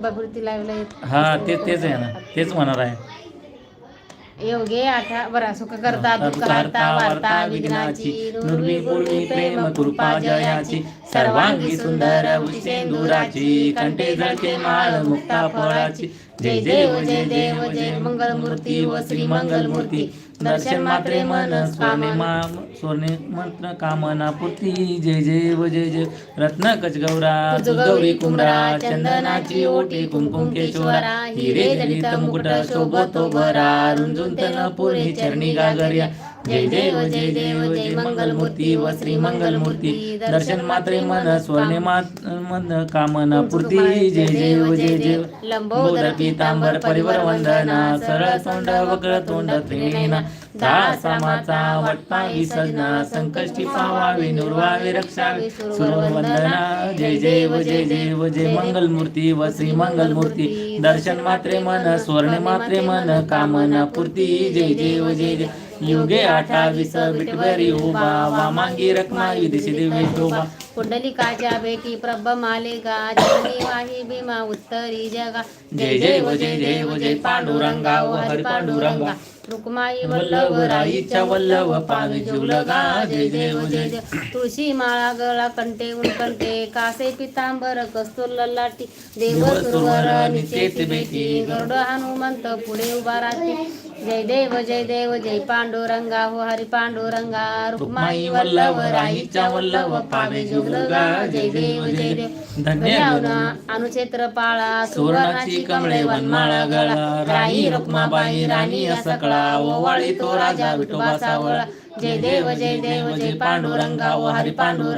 बाबूर्ती लावला हा तेच आहे ना, तेच म्हणणार आहे. योगे आठा बरा सुख करता दुःख हरता वार्ता विघ्नाची नुर्वी पूर्वी प्रेम कृपा जयाची सर्वांगी सुंदर उशेंदुराची कंठे झळके माळ मुक्ता फळाची. जय देव जय देव जय मंगलमूर्ती व श्री मंगलमूर्ती दर्शन मात्रे मन स्वर्णे मंत्र कामना पूर्ती. जय जय व जय जय रत्न कचगौरा गौरी कुमरा चंदनाची ओटी कुमकुम केशवरा हिरे जडित मुकुट शोभतो भरा रुंजून तन पुरे चरणी गागर्या. जय देव जय देव जय मंगलमूर्ती व श्री मंगलमूर्ती दर्शन मात्रे मन स्वर्णे मन कामना पूर्ती. जय जय व जय जय लंबोदर पीतांबर परिवर वंदना सरळ तोंड वक्र तोंड त्रिनेना दासामाचा वटपावी सजना संकष्टी पावावी नुरवावे रक्षावे सुरवंदना. जय जय व जय जय व जय मंगलमूर्ती व श्री मंगलमूर्ती दर्शन मात्रे मन स्वर्णे मात्रे मन कामना पूर्ती. जय जय व जय जय युगे 28 विटवरी उभा वामांगी रखमाई दिशी देवी शोभा. कुंडलिकाच्या बेटी प्रभ मालेगा जननी वाही भीमा उत्तरी जगा. जय जय व जय जय व जय पांडुरंगा व हरी पांडुरंगा रुक्माई वल्लभ राईच्या वल्लभ पावी जीवलगा. जय जय व जय जय तुळशी माळा गळा कंठे उनकंठे कासे पितांबर कस्तूर ललाटी देव सुरवर निचेत बेटी गरुड हनुमंत पुढे उभा राहते. जय देव जय देव जय पांडुरंगा हो हरी पांडुरंगा रुक्माई वल्लभ राईच्या वल्लभ पावे जीवलगा. जय देव जय देव धन्य अनुक्षेत्र पाळा सुवर्णाची कमळे वनमाळा गळा राई रुक्माबाई राणी असकळा ओवाळी तो राजा विठोबा सावळा. जय देव जय देव जय पांडुरंगा व हरी पांडुरंगा